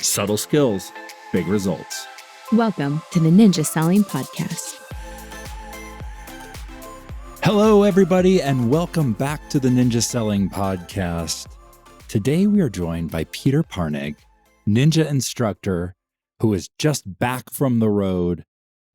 Subtle skills, big results. Welcome to the Ninja Selling Podcast. Hello, everybody, and welcome back to the Ninja Selling Podcast. Today, we are joined by Peter Parnegg, Ninja Instructor, who is just back from the road.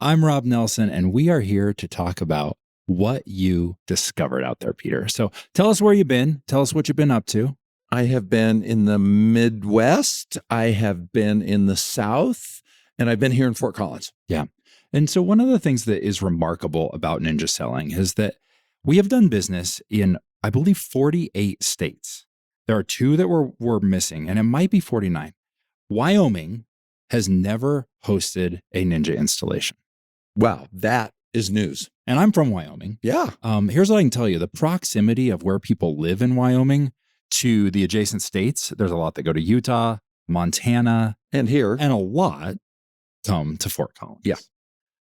I'm Rob Nelson, and we are here to talk about what you discovered out there, Peter. So tell us where you've been. Tell us what you've been up to. I have been in the Midwest. I have been in the South, and I've been here in Fort Collins. Yeah. And so one of the things that is remarkable about Ninja Selling is that we have done business in, I believe, 48 states. There are two that we're missing, and it might be 49. Wyoming has never hosted a Ninja installation. Wow, that is news. And I'm from Wyoming. Yeah. Here's what I can tell you. The proximity of where people live in Wyoming to the adjacent states, there's a lot that go to Utah, Montana, and here, and a lot come to Fort Collins. Yeah.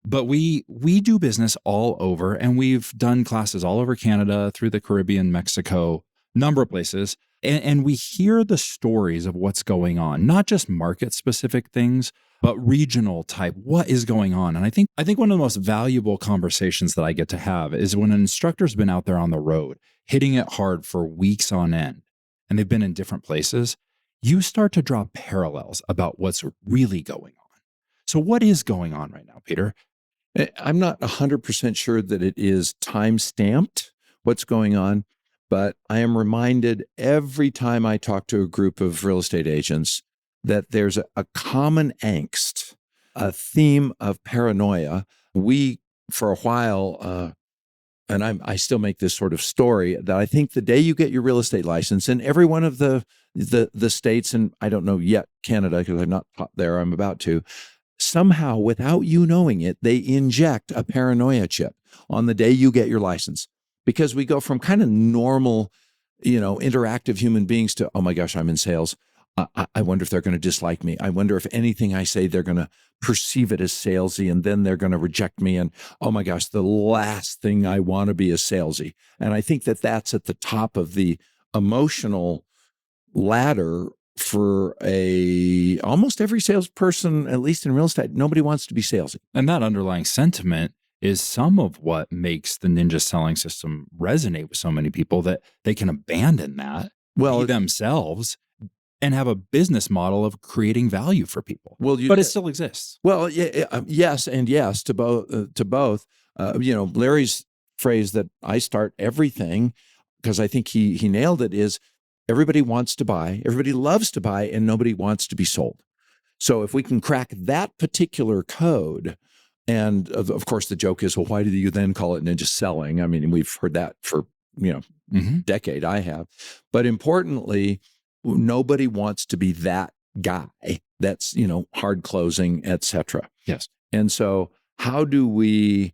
But we do business all over, and we've done classes all over Canada, through the Caribbean, Mexico, number of places. And we hear the stories of what's going on, not just market-specific things, but regional type. What is going on? And I think one of the most valuable conversations that I get to have is when an instructor's been out there on the road, hitting it hard for weeks on end, and they've been in different places, you start to draw parallels about what's really going on. So what is going on right now, Peter? I'm not 100% sure that it is time-stamped, what's going on, but I am reminded every time I talk to a group of real estate agents that there's a common angst, a theme of paranoia. We, for a while, and I still make this sort of story, that I think the day you get your real estate license in every one of the states, and I don't know yet Canada because I'm not there, I'm about to, somehow without you knowing it, they inject a paranoia chip on the day you get your license. Because we go from kind of normal, interactive human beings to, oh my gosh, I'm in sales. I wonder if they're going to dislike me. I wonder if anything I say, they're going to perceive it as salesy, and then they're going to reject me. And oh my gosh, the last thing I want to be is salesy. And I think that that's at the top of the emotional ladder for almost every salesperson, at least in real estate. Nobody wants to be salesy. And that underlying sentiment is some of what makes the Ninja selling system resonate with so many people, that they can abandon that, be themselves, and have a business model of creating value for people. But it still exists. Well, yes, and yes to both. Larry's phrase that I start everything, because I think he nailed it, is everybody wants to buy, everybody loves to buy, and nobody wants to be sold. So if we can crack that particular code, and of course the joke is, well, why do you then call it Ninja selling? I mean, we've heard that for decade. I have, but importantly, nobody wants to be that guy that's, hard closing, etc. Yes. And so how do we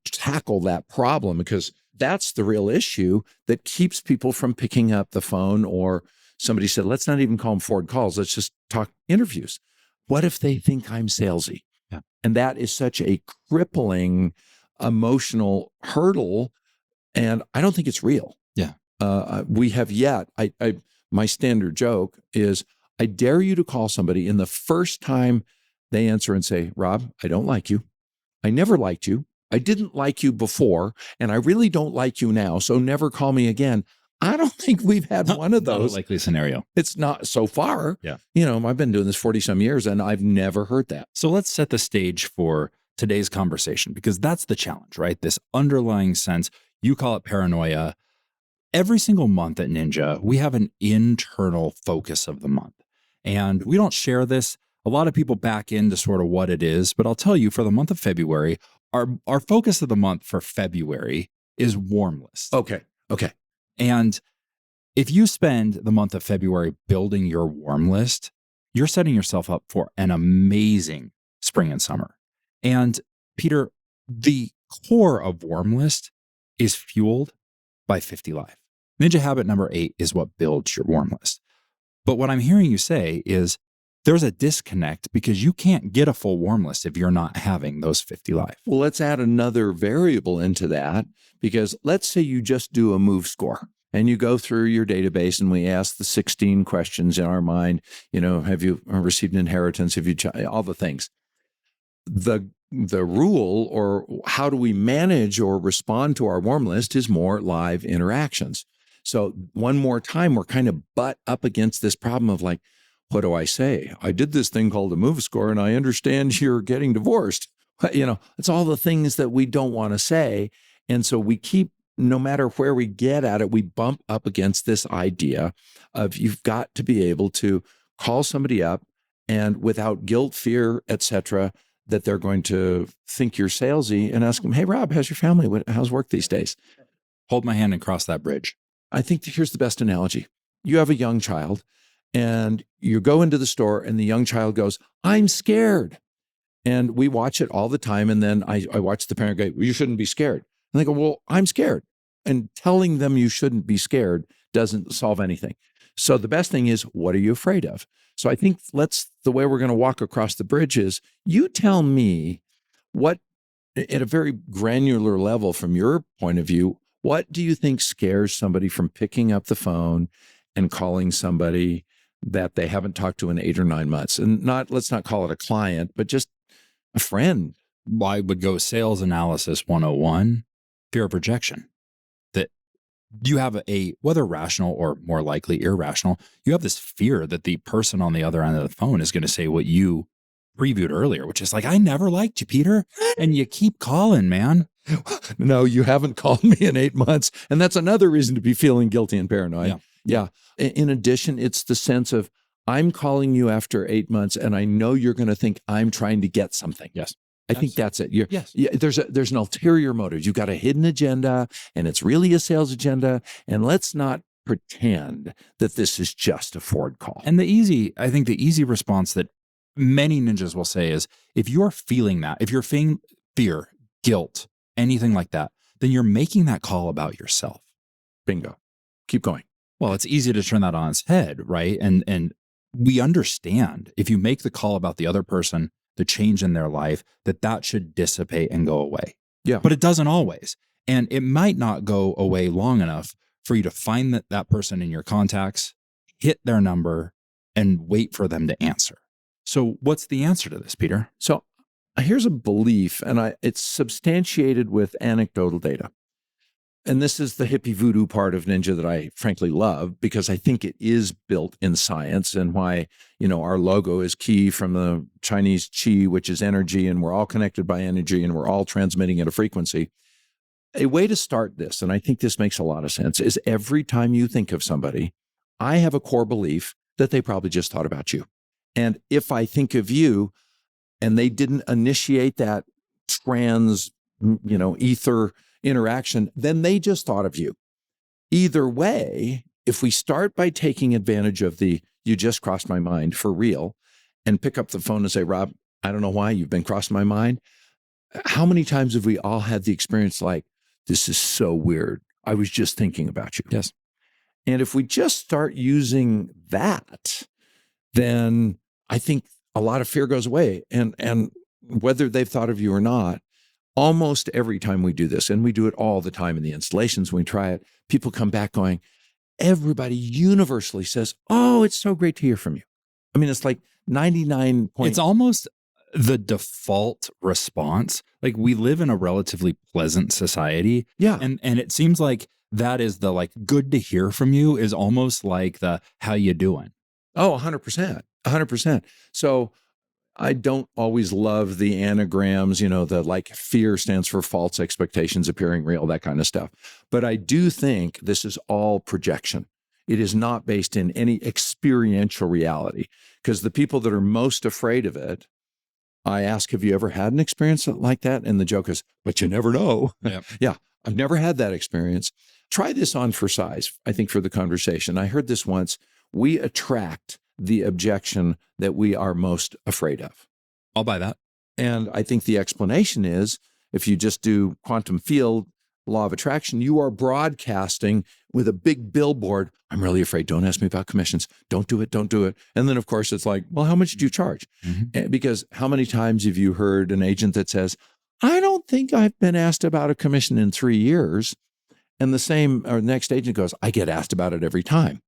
tackle that problem? Because that's the real issue that keeps people from picking up the phone. Or somebody said, let's not even call them F.O.R.D calls. Let's just talk interviews. What if they think I'm salesy? Yeah. And that is such a crippling emotional hurdle. And I don't think it's real. Yeah. We have yet, my standard joke is, I dare you to call somebody, and the first time they answer and say, Rob, I don't like you. I never liked you. I didn't like you before, and I really don't like you now, so never call me again. I don't think we've had one of those. Not a likely scenario. It's not so far. Yeah. I've been doing this 40 some years, and I've never heard that. So let's set the stage for today's conversation, because that's the challenge, right? This underlying sense, you call it paranoia. Every single month at Ninja, we have an internal focus of the month, and we don't share this. A lot of people back into sort of what it is, but I'll tell you, for the month of February, our focus of the month for February is warm list. Okay. And if you spend the month of February building your warm list, you're setting yourself up for an amazing spring and summer. And Peter, the core of warm list is fueled by 50 Live. Ninja habit number 8 is what builds your warm list. But what I'm hearing you say is there's a disconnect because you can't get a full warm list if you're not having those 50 Live. Well, let's add another variable into that, because let's say you just do a move score and you go through your database and we ask the 16 questions in our mind, have you received an inheritance? Have you, all the things. The rule, or how do we manage or respond to our warm list, is more live interactions. So one more time, we're kind of butt up against this problem of like, what do I say? I did this thing called a move score, and I understand you're getting divorced. It's all the things that we don't want to say. And so we keep, no matter where we get at it, we bump up against this idea of you've got to be able to call somebody up and without guilt, fear, etc., that they're going to think you're salesy, and ask them, hey, Rob, how's your family? How's work these days? Hold my hand and cross that bridge. I think here's the best analogy. You have a young child and you go into the store and the young child goes, I'm scared. And we watch it all the time. And then I watch the parent go, well, you shouldn't be scared. And they go, well, I'm scared. And telling them you shouldn't be scared doesn't solve anything. So the best thing is, what are you afraid of? So I think the way we're going to walk across the bridge is, you tell me what, at a very granular level from your point of view, what do you think scares somebody from picking up the phone and calling somebody that they haven't talked to in 8 or 9 months? And let's not call it a client, but just a friend. I would go sales analysis 101, fear of rejection. That you have whether rational or more likely irrational, you have this fear that the person on the other end of the phone is going to say what you previewed earlier, which is like, I never liked you, Peter. And you keep calling, man. No, you haven't called me in 8 months. And that's another reason to be feeling guilty and paranoid. Yeah. In addition, it's the sense of, I'm calling you after 8 months and I know you're going to think I'm trying to get something. Yes. I think that's it. Yes. There's an ulterior motive. You've got a hidden agenda, and it's really a sales agenda. And let's not pretend that this is just a F.O.R.D call. And I think the easy response that many ninjas will say is, if you're feeling that, if you're feeling fear, guilt, anything like that, then you're making that call about yourself. Bingo. Keep going. Well, it's easy to turn that on its head, right? And we understand if you make the call about the other person, the change in their life, that should dissipate and go away. Yeah. But it doesn't always. And it might not go away long enough for you to find that person in your contacts, hit their number, and wait for them to answer. So what's the answer to this, Peter? So here's a belief, and it's substantiated with anecdotal data. And this is the hippie voodoo part of Ninja that I frankly love, because I think it is built in science, and why, our logo is Qi from the Chinese Qi, which is energy, and we're all connected by energy and we're all transmitting at a frequency. A way to start this, and I think this makes a lot of sense, is every time you think of somebody, I have a core belief that they probably just thought about you. And if I think of you and they didn't initiate that ether interaction, then they just thought of you. Either way, if we start by taking advantage of you just crossed my mind for real, and pick up the phone and say, Rob, I don't know why you've been crossing my mind. How many times have we all had the experience like, this is so weird, I was just thinking about you? Yes. And if we just start using that, then I think a lot of fear goes away. And whether they've thought of you or not, almost every time we do this, and we do it all the time in the installations, when we try it, people come back going, everybody universally says, oh, it's so great to hear from you. I mean, it's like 99 point. It's almost the default response. Like, we live in a relatively pleasant society. Yeah. And it seems like that is the good to hear from you is almost like the how you doing. Oh, 100%. 100%. So I don't always love the anagrams, the fear stands for false expectations appearing real, that kind of stuff. But I do think this is all projection. It is not based in any experiential reality, because the people that are most afraid of it, I ask, have you ever had an experience like that? And the joke is, but you never know. Yeah. Yeah, I've never had that experience. Try this on for size, I think, for the conversation. I heard this once. We attract the objection that we are most afraid of. I'll buy that. And I think the explanation is, if you just do quantum field law of attraction, you are broadcasting with a big billboard, I'm really afraid, don't ask me about commissions, don't do it, don't do it. And then of course it's like, well, how much did you charge? Mm-hmm. Because how many times have you heard an agent that says, I don't think I've been asked about a commission in 3 years. And the same, or the next agent goes, I get asked about it every time.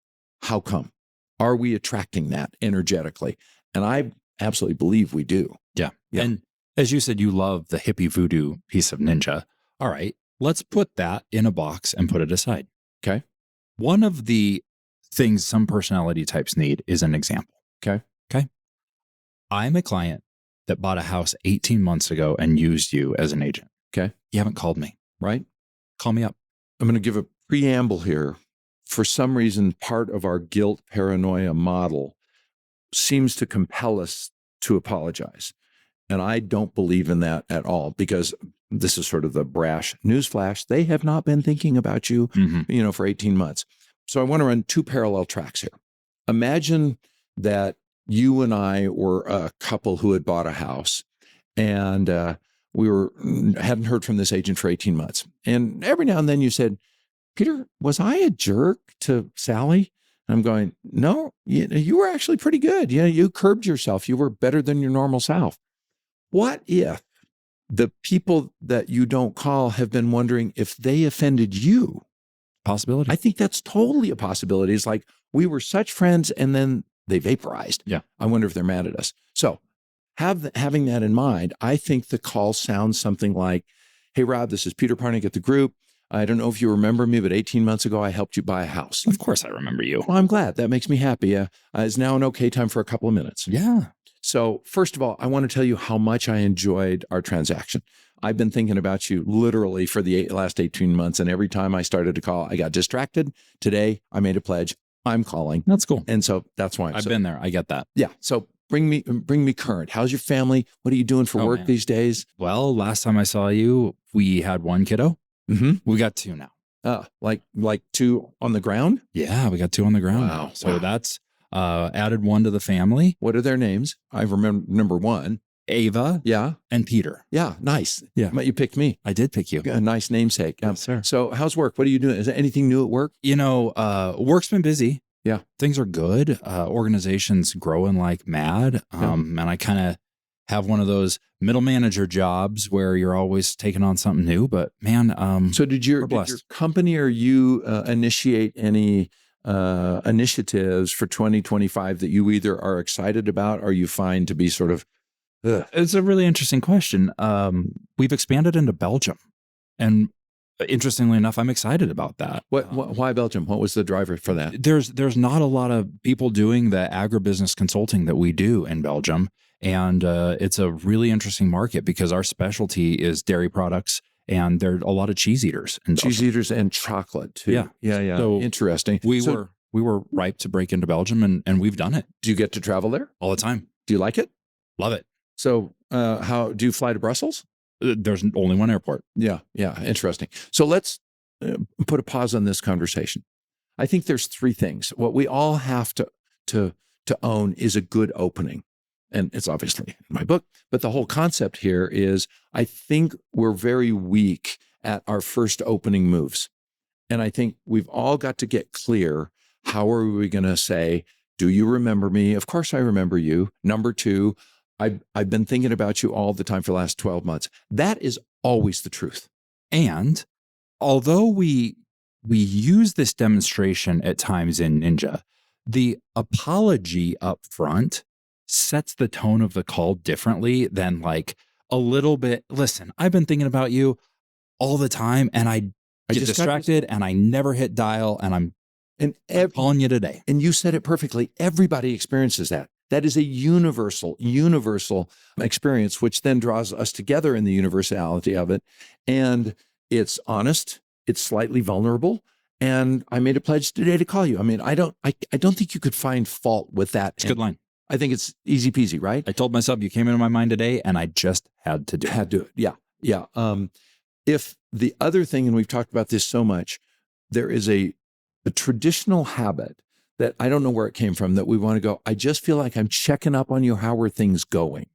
How come? Are we attracting that energetically? And I absolutely believe we do. Yeah. Yeah. And as you said, you love the hippie voodoo piece of Ninja. All right, let's put that in a box and put it aside. Okay. One of the things some personality types need is an example. Okay. Okay. I'm a client that bought a house 18 months ago and used you as an agent. Okay. You haven't called me. Right. Call me up. I'm going to give a preamble here. For some reason, part of our guilt paranoia model seems to compel us to apologize. And I don't believe in that at all, because this is sort of the brash newsflash. They have not been thinking about you, for 18 months. So I want to run two parallel tracks here. Imagine that you and I were a couple who had bought a house, and we hadn't heard from this agent for 18 months. And every now and then you said, Peter, was I a jerk to Sally? And I'm going, no, you were actually pretty good. You curbed yourself. You were better than your normal self. What if the people that you don't call have been wondering if they offended you? Possibility. I think that's totally a possibility. It's like we were such friends and then they vaporized. Yeah. I wonder if they're mad at us. So having that in mind, I think the call sounds something like, hey, Rob, this is Peter Parnegg at the group. I don't know if you remember me, but 18 months ago, I helped you buy a house. Of course I remember you. Well, I'm glad. That makes me happy. Is now an okay time for a couple of minutes? Yeah. So first of all, I want to tell you how much I enjoyed our transaction. I've been thinking about you literally for the last 18 months. And every time I started to call, I got distracted. Today, I made a pledge. I'm calling. That's cool. And so that's why I've been there. I get that. Yeah. So bring me current. How's your family? What are you doing for work these days? Well, last time I saw you, we had one kiddo. Mm-hmm. We got two now. Like two on the ground? Yeah, we got two on the ground. Wow. Now. So that's added one to the family. What are their names? I remember number one. Ava. Yeah. And Peter. Yeah. Nice. Yeah. But you picked me. I did pick you. A nice namesake. Yes, sir. So how's work? What are you doing? Is there anything new at work? Work's been busy. Yeah. Things are good. Organization's growing like mad. And I kind of have one of those middle manager jobs where you're always taking on something new. But man, so did your company or you initiate any initiatives for 2025 that you either are excited about or you find to be sort of, It's a really interesting question. We've expanded into Belgium, and interestingly enough, I'm excited about that. Why Belgium? What was the driver for that? There's not a lot of people doing the agribusiness consulting that we do in Belgium. And it's a really interesting market because our specialty is dairy products, and there are a lot of cheese eaters. Cheese eaters and chocolate too. Yeah. So interesting. We were ripe to break into Belgium, and we've done it. Do you get to travel there all the time? Do you like it? Love it. So how do you fly to Brussels? There's only one airport. Yeah. Interesting. So let's put a pause on this conversation. I think there's three things. What we all have to own is a good opening. And it's obviously in my book, but the whole concept here is I think we're very weak at our first opening moves. And I think we've all got to get clear. How are we going to say, do you remember me? Of course I remember you. Number two, I've been thinking about you all the time for the last 12 months. That is always the truth. And although we use this demonstration at times in Ninja, the apology up front sets the tone of the call differently than like a little bit. Listen, I've been thinking about you all the time, and I get distracted and I never hit dial, and I'm calling you today. And you said it perfectly. Everybody experiences that. That is a universal experience, which then draws us together in the universality of it. And it's honest. It's slightly vulnerable. And I made a pledge today to call you. I mean, I don't think you could find fault with that. It's a good line. I think it's easy peasy, right? I told myself you came into my mind today, and I just had to do it. Yeah. If the other thing, and we've talked about this so much, there is a traditional habit that I don't know where it came from, that we want to go, I just feel like I'm checking up on you. How are things going?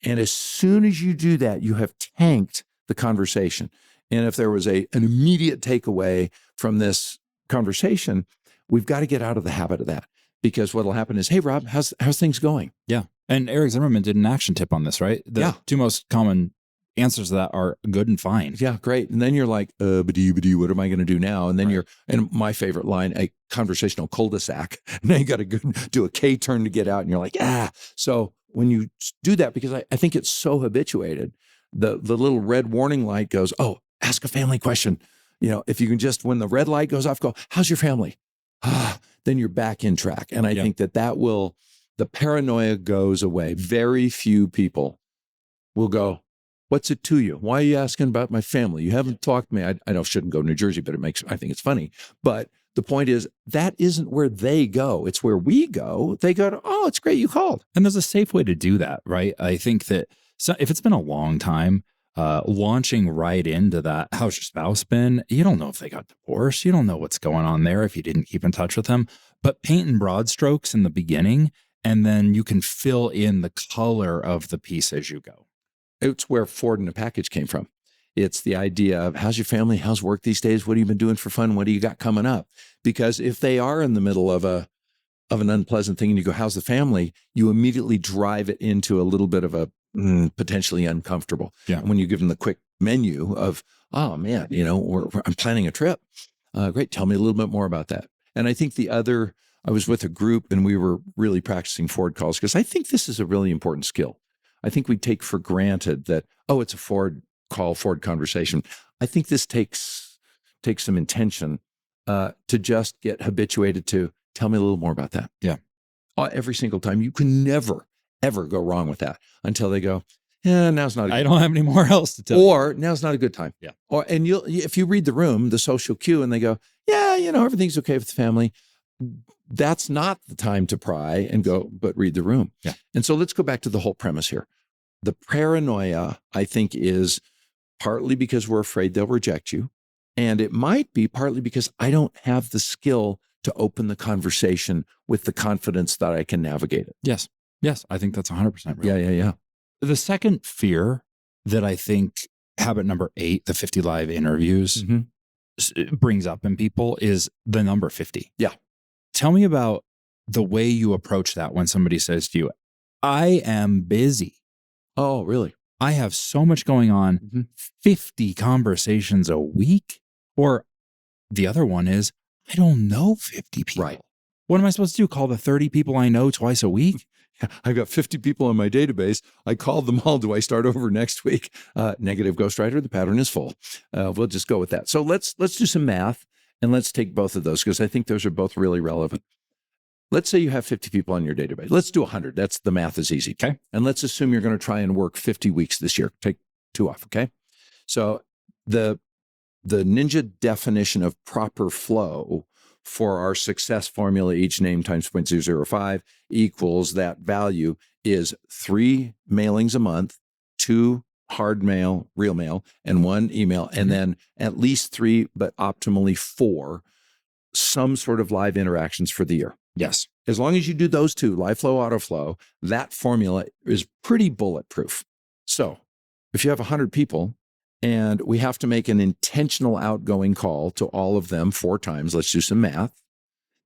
And as soon as you do that, you have tanked the conversation. And if there was an immediate takeaway from this conversation, we've got to get out of the habit of that. Because what will happen is, hey, Rob, how's things going? Yeah. And Eric Zimmerman did an action tip on this, right? The two most common answers to that are good and fine. Yeah, great. And then you're like, ba-dee, what am I going to do now? And then and my favorite line, a conversational cul-de-sac. And then you got to do a K turn to get out. And you're like, So when you do that, because I think it's so habituated, the little red warning light goes, oh, ask a family question. If you can just, when the red light goes off, go, how's your family? Then you're back in track. And I think that the paranoia goes away. Very few people will go, what's it to you? Why are you asking about my family? You haven't talked to me. I shouldn't go to New Jersey, but I think it's funny. But the point is, that isn't where they go. It's where we go. They go to, oh, it's great you called. And there's a safe way to do that, right? I think that if it's been a long time, launching right into that, how's your spouse been? You don't know if they got divorced. You don't know what's going on there if you didn't keep in touch with them. But paint in broad strokes in the beginning, and then you can fill in the color of the piece as you go. It's where F.O.R.D in a package came from. It's the idea of how's your family? How's work these days? What have you been doing for fun? What do you got coming up? Because if they are in the middle of an unpleasant thing and you go, how's the family? You immediately drive it into a little bit of a potentially uncomfortable. Yeah. And when you give them the quick menu of, oh man, I'm planning a trip. Great. Tell me a little bit more about that. And I think I was with a group and we were really practicing F.O.R.D calls because I think this is a really important skill. I think we take for granted that, oh, it's a F.O.R.D call, F.O.R.D conversation. I think this takes some intention to just get habituated to tell me a little more about that. Yeah. Every single time. You can never, ever go wrong with that until they go, now's not a good I don't have any more else to tell you. Or now's not a good time. Yeah. And if you read the room, the social cue, and they go, everything's okay with the family. That's not the time to pry and go, but read the room. Yeah. And so let's go back to the whole premise here. The paranoia, I think, is partly because we're afraid they'll reject you. And it might be partly because I don't have the skill to open the conversation with the confidence that I can navigate it. Yes. I think that's 100% real. Yeah. The second fear that I think habit number 8, the 50 live interviews, brings up in people is the number 50. Yeah. Tell me about the way you approach that when somebody says to you, I am busy. Oh, really? I have so much going on, 50 conversations a week. Or the other one is, I don't know 50 people. Right. What am I supposed to do? Call the 30 people I know twice a week? I've got 50 people in my database. I called them all. Do I start over next week? Negative ghostwriter. The pattern is full. We'll just go with that. So let's do some math and let's take both of those because I think those are both really relevant. Let's say you have 50 people on your database. Let's do 100. The math is easy. Okay. And let's assume you're going to try and work 50 weeks this year. Take 2 off. Okay. So the Ninja definition of proper flow for our success formula, each name times 0.005 equals that value is 3 mailings a month, 2 hard mail, real mail, and 1 email, and then at least 3, but optimally 4, some sort of live interactions for the year. Yes. As long as you do those 2, live flow, auto flow, that formula is pretty bulletproof. So if you have 100 people and we have to make an intentional outgoing call to all of them 4 times, let's do some math.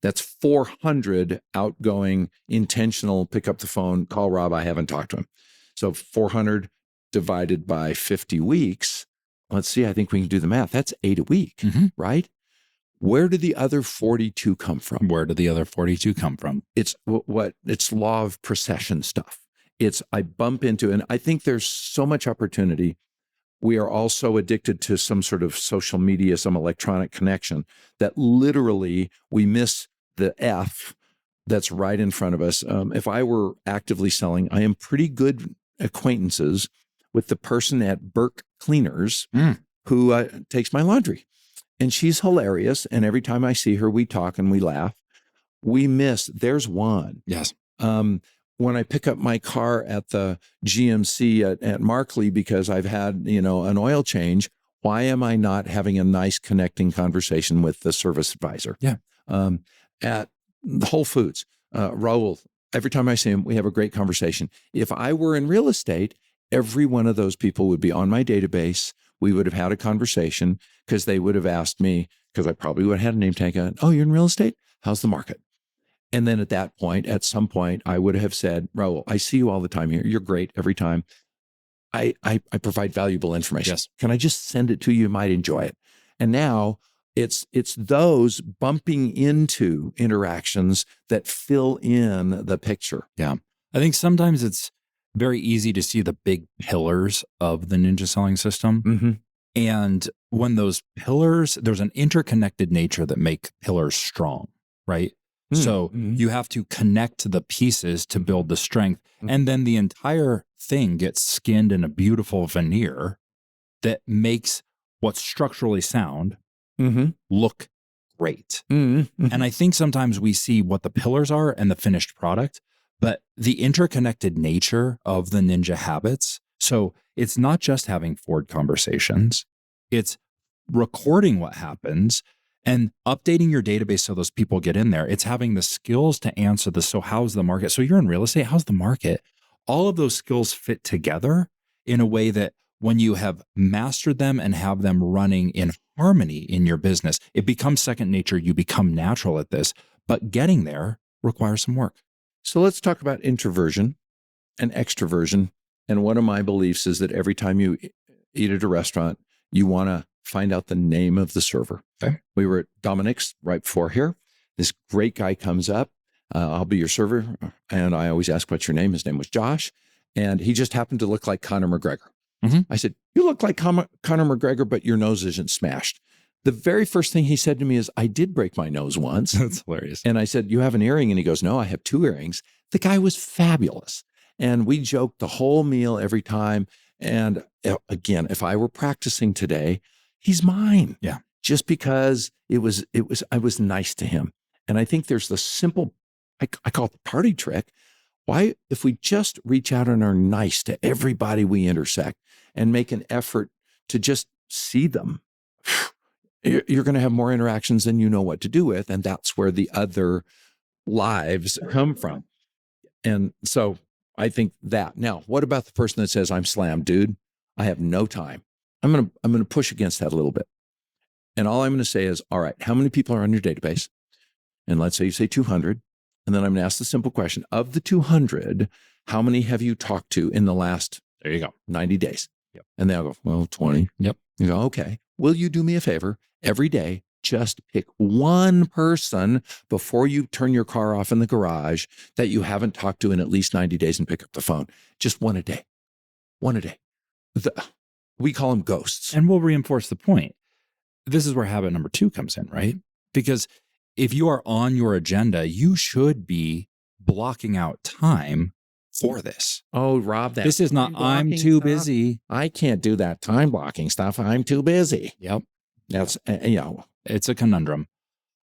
That's 400 outgoing, intentional, pick up the phone, call Rob, I haven't talked to him. So 400 divided by 50 weeks, let's see, I think we can do the math. That's 8 a week, right? Where did the other 42 come from? It's it's law of precession stuff. It's I bump into, and I think there's so much opportunity. We are also addicted to some sort of social media, some electronic connection that literally we miss the F that's right in front of us. If I were actively selling, I am pretty good acquaintances with the person at Burke Cleaners who takes my laundry. And she's hilarious. And every time I see her, we talk and we laugh. We miss, there's one. Yes. When I pick up my car at the GMC at Markley because I've had, an oil change, why am I not having a nice connecting conversation with the service advisor? Yeah. At the Whole Foods, Raul, every time I see him, we have a great conversation. If I were in real estate, every one of those people would be on my database. We would have had a conversation because they would have asked me, because I probably would have had a name tag on, oh, you're in real estate? How's the market? And then at some point, I would have said, Raul, I see you all the time here. You're great every time. I provide valuable information. Yes. Can I just send it to you? You might enjoy it. And now it's those bumping into interactions that fill in the picture. Yeah. I think sometimes it's very easy to see the big pillars of the ninja selling system. Mm-hmm. And when those pillars, there's an interconnected nature that make pillars strong, right? So you have to connect the pieces to build the strength. And then the entire thing gets skinned in a beautiful veneer that makes what's structurally sound look great. And I think sometimes we see what the pillars are and the finished product, but the interconnected nature of the ninja habits. So it's not just having F.O.R.D conversations, it's recording what happens and updating your database so those people get in there. It's having the skills to answer the, so how's the market? So you're in real estate, how's the market? All of those skills fit together in a way that when you have mastered them and have them running in harmony in your business, it becomes second nature. You become natural at this, but getting there requires some work. So let's talk about introversion and extroversion. And one of my beliefs is that every time you eat at a restaurant, you want to find out the name of the server. Okay. We were at Dominic's right before here. This great guy comes up. I'll be your server. And I always ask, what's your name? His name was Josh. And he just happened to look like Conor McGregor. I said, you look like Conor McGregor, but your nose isn't smashed. The very first thing he said to me is, I did break my nose once. That's hilarious. And I said, you have an earring? And he goes, no, I have 2 earrings. The guy was fabulous. And we joked the whole meal every time. And again, if I were practicing today, he's mine. Yeah. Just because I was nice to him. And I think there's the simple, I call it the party trick. Why, if we just reach out and are nice to everybody we intersect and make an effort to just see them, you're going to have more interactions than you know what to do with. And that's where the other lives come from. And so I think that. Now, what about the person that says, I'm slammed, dude? I have no time. I'm going to push against that a little bit. And all I'm going to say is, all right, how many people are on your database? And let's say you say 200. And then I'm going to ask the simple question, of the 200, how many have you talked to in the last, there you go, 90 days? Yep. And they'll go, well, 20. Yep. You go, okay. Will you do me a favor? Every day, just pick one person before you turn your car off in the garage that you haven't talked to in at least 90 days and pick up the phone. Just one a day. One a day. We call them ghosts. And we'll reinforce the point. This is where habit number 2 comes in, right? Because if you are on your agenda, you should be blocking out time for this. Oh, Rob, this is not, I'm too busy. I can't do that time blocking stuff. I'm too busy. Yep. That's, it's a conundrum.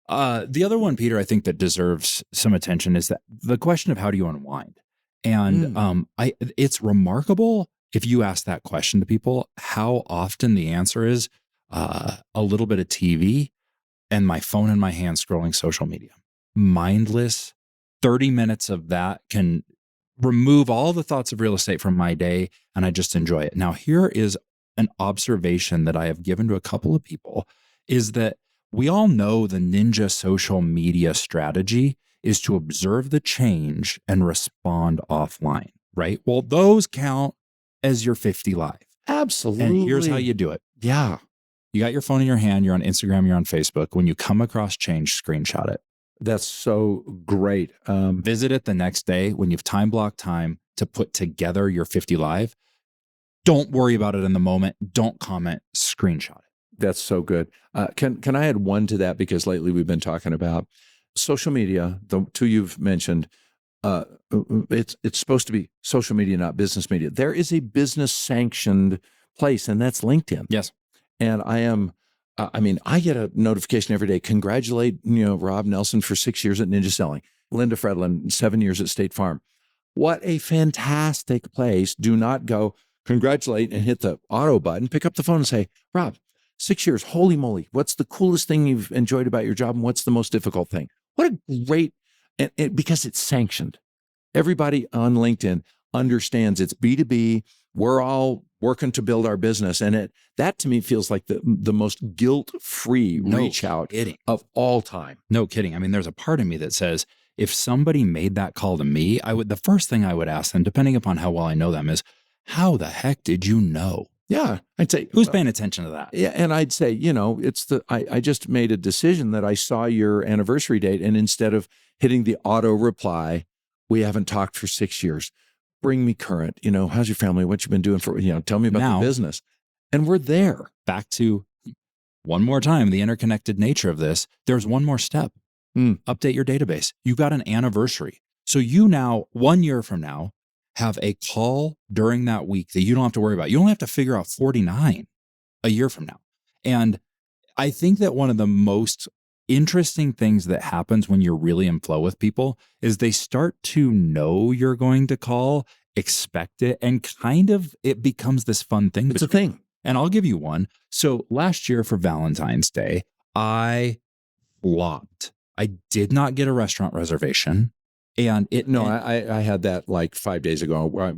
The other one, Peter, I think that deserves some attention is that the question of how do you unwind? And it's remarkable if you ask that question to people, how often the answer is a little bit of TV and my phone in my hand scrolling social media. Mindless, 30 minutes of that can remove all the thoughts of real estate from my day, and I just enjoy it. Now, here is an observation that I have given to a couple of people, is that we all know the ninja social media strategy is to observe the change and respond offline, right? Well, those count as your 50 live. Absolutely. And here's how you do it. Yeah. You got your phone in your hand, you're on Instagram, you're on Facebook. When you come across change, screenshot it. That's so great. Visit it the next day when you've time blocked time to put together your 50 live. Don't worry about it in the moment. Don't comment, screenshot it. That's so good. Can I add one to that? Because lately we've been talking about social media, the 2 you've mentioned. It's supposed to be social media, not business media. There is a business sanctioned place, and that's LinkedIn. Yes. And I get a notification every day. Congratulate, Rob Nelson for 6 years at Ninja Selling. Linda Fredlin, 7 years at State Farm. What a fantastic place. Do not go congratulate and hit the auto button. Pick up the phone and say, Rob, 6 years, holy moly. What's the coolest thing you've enjoyed about your job? And what's the most difficult thing? What a great, because it's sanctioned. Everybody on LinkedIn understands it's B2B. We're all working to build our business. And that to me feels like the most guilt-free reach out of all time. No kidding. I mean, there's a part of me that says, if somebody made that call to me, the first thing I would ask them, depending upon how well I know them, is how the heck did you know? Yeah. I'd say, Who's paying attention to that? yeah. And I'd say, I just made a decision that I saw your anniversary date. And instead of hitting the auto reply, we haven't talked for 6 years. Bring me current. How's your family? What you been doing for, tell me about Now, the business. And we're there. Back to one more time, the interconnected nature of this. There's one more step. Update your database. You've got an anniversary. So you now, 1 year from now, have a call during that week that you don't have to worry about. You only have to figure out 49 a year from now. And I think that one of the most interesting things that happens when you're really in flow with people is they start to know you're going to call, expect it, and kind of it becomes this fun thing. It's a thing. And I'll give you one. So last year for Valentine's Day, I flopped. I did not get a restaurant reservation. And I had that like 5 days ago.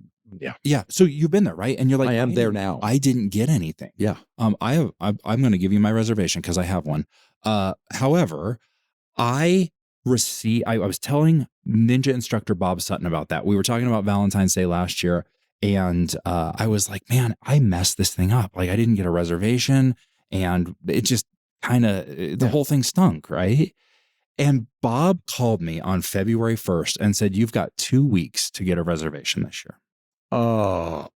Yeah. So you've been there, right? And you're like, I am there now. I didn't get anything. Yeah. I'm going to give you my reservation because I have one. However, I was telling Ninja Instructor Bob Sutton about that. We were talking about Valentine's Day last year. And I was like, man, I messed this thing up. Like I didn't get a reservation and it just kind of, the whole thing stunk, right? And Bob called me on February 1st and said, you've got 2 weeks to get a reservation this year. Oh,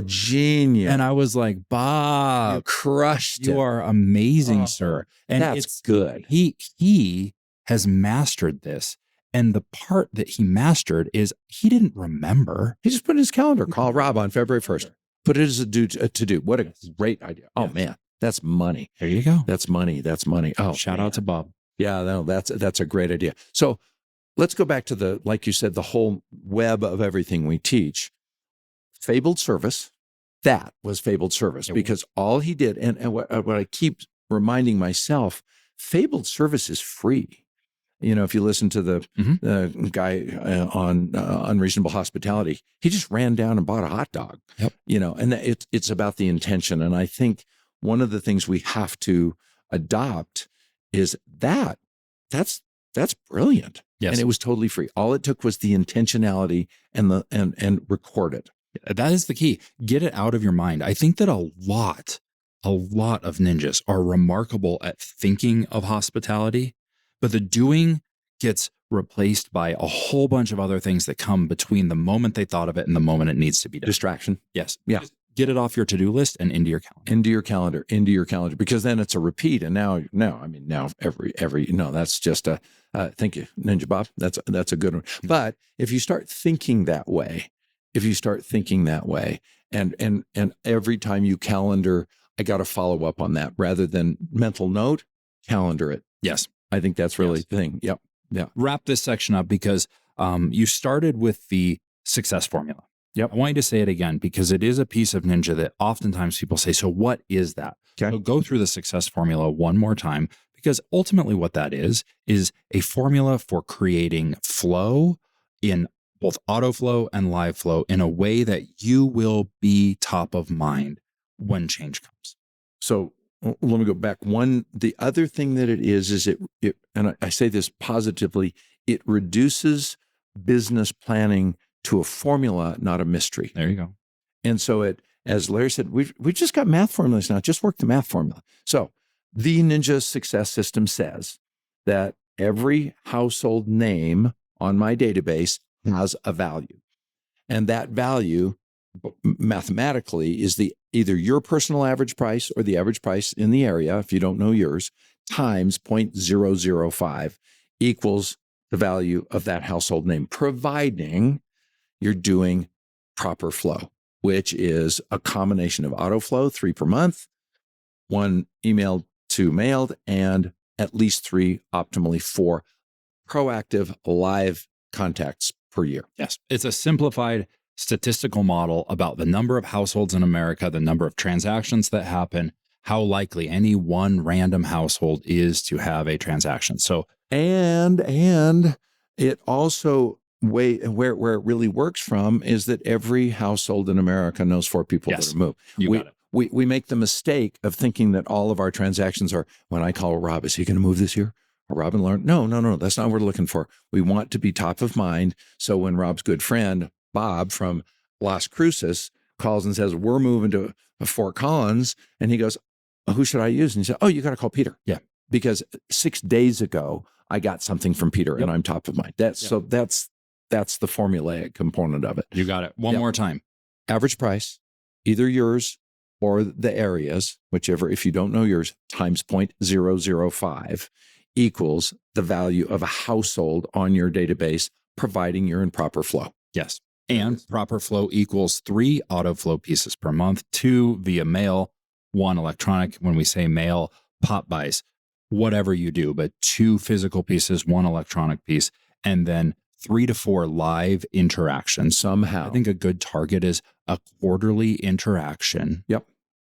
genius. And I was like, Bob, you crushed it. You are amazing, sir. And that's good. He has mastered this. And the part that he mastered is he didn't remember. He just put in his calendar, call Rob on February 1st. Put it as a to-do. What a great idea. Oh, man, that's money. There you go. That's money. That's money. Oh, shout out to Bob. Yeah, no, that's a great idea. So let's go back to like you said, the whole web of everything we teach. Fabled service. That was fabled service because all he did, and what I keep reminding myself, fabled service is free. If you listen to the guy on Unreasonable Hospitality, he just ran down and bought a hot dog. Yep. And it's about the intention. And I think one of the things we have to adopt is that's brilliant. Yes. And it was totally free. All it took was the intentionality and record it. That is the key. Get it out of your mind. I think that a lot of ninjas are remarkable at thinking of hospitality, but the doing gets replaced by a whole bunch of other things that come between the moment they thought of it and the moment it needs to be done. Distraction. Yes. Yeah. Just get it off your to-do list and into your calendar. Into your calendar, because then it's a repeat. And now that's just thank you, Ninja Bob. That's a good one. But if you start thinking that way, and every time you calendar, I got to follow up on that rather than mental note, calendar it. Yes. I think that's really the thing. Yep. Yeah. Wrap this section up because you started with the success formula. Yep. I want you to say it again because it is a piece of Ninja that oftentimes people say, so what is that? Okay. So go through the success formula one more time because ultimately what that is a formula for creating flow in both auto flow and live flow in a way that you will be top of mind when change comes. So let me go back. The other thing that it is it, and I say this positively, it reduces business planning to a formula, not a mystery. There you go. And so it, as Larry said, we've just got math formulas now. Just work the math formula. So the Ninja Success System says that every household name on my database has a value. And that value mathematically is either your personal average price or the average price in the area, if you don't know yours, times 0.005 equals the value of that household name, providing you're doing proper flow, which is a combination of auto flow, 3 per month, 1 emailed to mailed, and at least 3, optimally 4 proactive live contacts per year. Yes. It's a simplified statistical model about the number of households in America, the number of transactions that happen, how likely any one random household is to have a transaction. So, and it also where it really works from is that every household in America knows 4 people that are moved. Got it. We make the mistake of thinking that all of our transactions are, when I call Rob, is he going to move this year? Or Rob and Lauren? No, that's not what we're looking for. We want to be top of mind. So when Rob's good friend, Bob from Las Cruces, calls and says, we're moving to Fort Collins. And he goes, who should I use? And he said, oh, you got to call Peter. Yeah. Because 6 days ago, I got something from Peter and I'm top of mind. So that's the formulaic component of it. You got it. One more time. Average price, either yours or the areas, whichever, if you don't know yours, times 0.005 equals the value of a household on your database, providing you're in proper flow. Yes. And proper flow equals 3 auto flow pieces per month, 2 via mail, 1 electronic. When we say mail, pop buys, whatever you do, but 2 physical pieces, 1 electronic piece, and then 3 to 4 live interactions. Somehow. I think a good target is a quarterly interaction.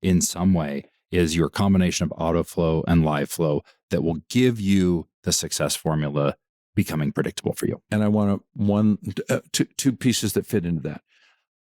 In some way is your combination of auto flow and live flow that will give you the success formula becoming predictable for you. And I want two pieces that fit into that.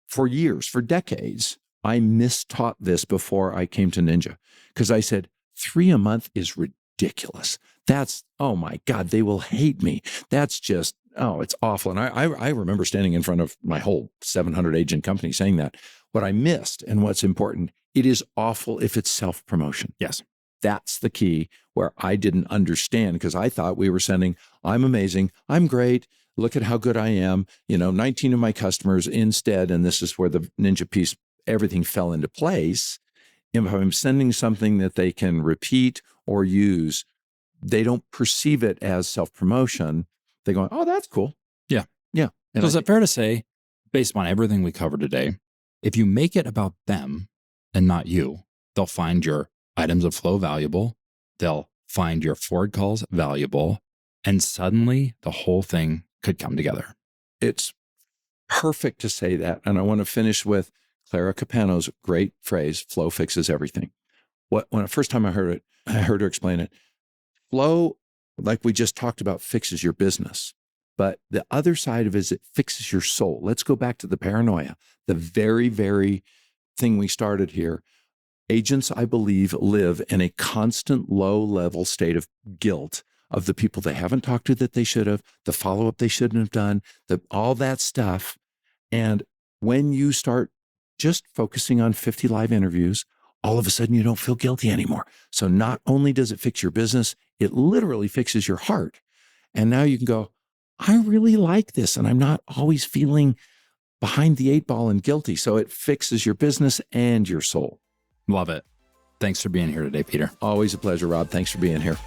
For years, for decades, I mistaught this before I came to Ninja because I said 3 a month is ridiculous. That's, oh my God, they will hate me. That's just, oh, it's awful. And I remember standing in front of my whole 700 agent company saying that. What I missed and what's important, it is awful if it's self-promotion. Yes. That's the key where I didn't understand because I thought we were sending, I'm amazing, I'm great, look at how good I am, 19 of my customers instead, and this is where the Ninja piece, everything fell into place. If I'm sending something that they can repeat or use, they don't perceive it as self-promotion. They go, oh, that's cool. Yeah. Yeah. And so is it fair to say, based on everything we covered today, if you make it about them and not you, they'll find your items of flow valuable. They'll find your F.O.R.D calls valuable. And suddenly the whole thing could come together. It's perfect to say that. And I want to finish with Clara Capano's great phrase, flow fixes everything. When the first time I heard it, I heard her explain it. Flow, like we just talked about, fixes your business. But the other side of it is it fixes your soul. Let's go back to the paranoia, the very, very thing we started here. Agents, I believe, live in a constant low-level state of guilt of the people they haven't talked to that they should have, the follow-up they shouldn't have done, all that stuff. And when you start just focusing on 50 live interviews, all of a sudden you don't feel guilty anymore. So not only does it fix your business, it literally fixes your heart. And now you can go, I really like this, and I'm not always feeling behind the 8 ball and guilty. So it fixes your business and your soul. Love it. Thanks for being here today, Peter. Always a pleasure, Rob. Thanks for being here.